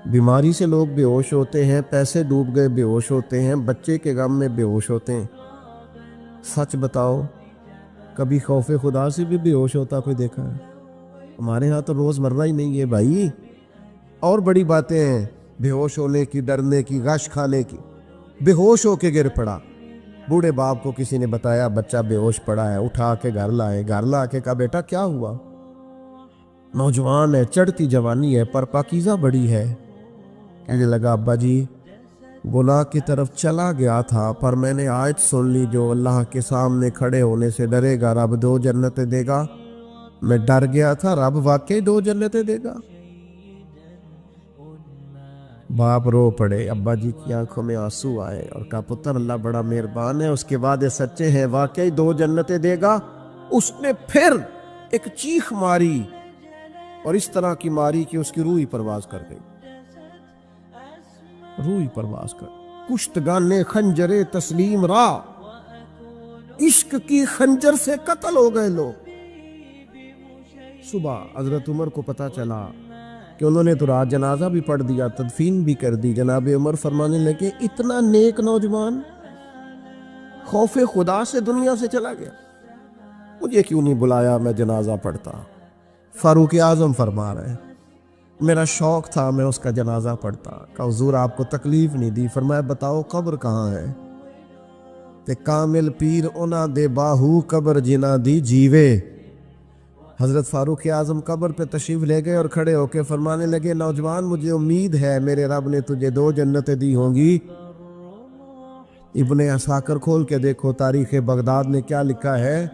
بیماری سے لوگ بے ہوش ہوتے ہیں، پیسے ڈوب گئے بے ہوش ہوتے ہیں، بچے کے غم میں بے ہوش ہوتے ہیں۔ سچ بتاؤ، کبھی خوف خدا سے بھی بے ہوش ہوتا کوئی دیکھا ہے؟ ہمارے ہاں تو روز مرہ ہی نہیں ہے بھائی، اور بڑی باتیں ہیں بے ہوش ہونے کی، ڈرنے کی، غش کھانے کی۔ بے ہوش ہو کے گر پڑا، بوڑھے باپ کو کسی نے بتایا بچہ بے ہوش پڑا ہے، اٹھا کے گھر لائے، گھر لا کے کہا بیٹا کیا ہوا؟ نوجوان ہے، چڑھتی جوانی ہے، پر پاکیزہ بڑی ہے۔ کہنے لگا ابا جی گناہ کی طرف چلا گیا تھا، پر میں نے آیت سن لی جو اللہ کے سامنے کھڑے ہونے سے ڈرے گا رب 2 جنتیں دے گا۔ میں ڈر گیا تھا، رب واقعی 2 جنتیں دے گا۔ باپ رو پڑے، ابا جی کی آنکھوں میں آنسو آئے اور کہا پتر اللہ بڑا مہربان ہے، اس کے وعدے سچے ہیں، واقعی 2 جنتیں دے گا۔ اس نے پھر ایک چیخ ماری اور اس طرح کی ماری کہ اس کی روح ہی پرواز کر گئی، روح ہی پرواز کر۔ کشتگانے خنجر تسلیم را، عشق کی خنجر سے قتل ہو گئے لوگ۔ صبح حضرت عمر کو پتا چلا کہ انہوں نے تو رات جنازہ بھی پڑھ دیا، تدفین بھی کر دی۔ جناب عمر فرمانے لگے اتنا نیک نوجوان خوف خدا سے دنیا سے چلا گیا، مجھے کیوں نہیں بلایا، میں جنازہ پڑھتا۔ فاروق اعظم فرما رہے ہیں میرا شوق تھا میں اس کا جنازہ پڑھتا۔ کہ حضور آپ کو تکلیف نہیں دی؟ فرمایا بتاؤ قبر کہاں ہے؟ تے کامل پیر اونا دے باہو قبر جنا دی جیوے۔ حضرت فاروق اعظم قبر پہ تشریف لے گئے اور کھڑے ہو کے فرمانے لگے نوجوان مجھے امید ہے میرے رب نے تجھے 2 جنتیں دی ہوں گی۔ ابن عساکر کھول کے دیکھو تاریخ بغداد نے کیا لکھا ہے۔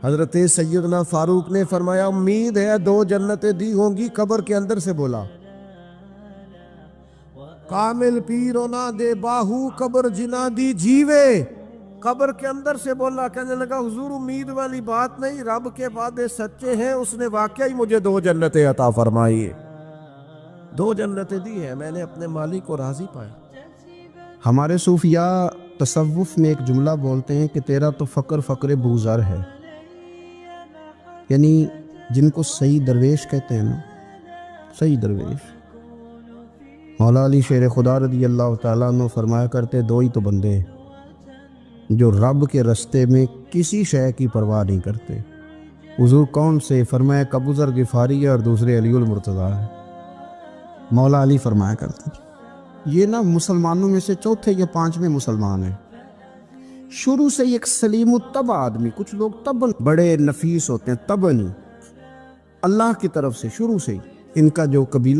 حضرت سیدنا فاروق نے فرمایا امید ہے 2 جنتیں دی ہوں گی، قبر کے اندر سے بولا کامل پیرونا دے باہو قبر جنا دی جیوے، قبر کے اندر سے بولا۔ کہنے لگا حضور امید والی بات نہیں، رب کے وعدے سچے ہیں، اس نے واقعی مجھے 2 جنتیں عطا فرمائی، 2 جنتیں دی ہیں، میں نے اپنے مالک کو راضی پایا۔ ہمارے صوفیاء تصوف میں ایک جملہ بولتے ہیں کہ تیرا تو فقر فقر بوزر ہے، یعنی جن کو صحیح درویش کہتے ہیں نا، صحیح درویش۔ مولا علی شیر خدا رضی اللہ تعالیٰ عنہ فرمایا کرتے 2 ہی تو بندے ہیں جو رب کے رستے میں کسی شے کی پرواہ نہیں کرتے۔ حضور کون سے؟ فرمایا ابو ذر غفاری ہے اور دوسرے علی المرتضیٰ ہے۔ مولا علی فرمایا کرتے یہ نا مسلمانوں میں سے 4تھے یا 5ویں مسلمان ہیں، شروع سے ایک سلیم الطبع آدمی۔ کچھ لوگ طبعاً بڑے نفیس ہوتے ہیں، طبعاً اللہ کی طرف سے شروع سے ہی ان کا جو قبیلہ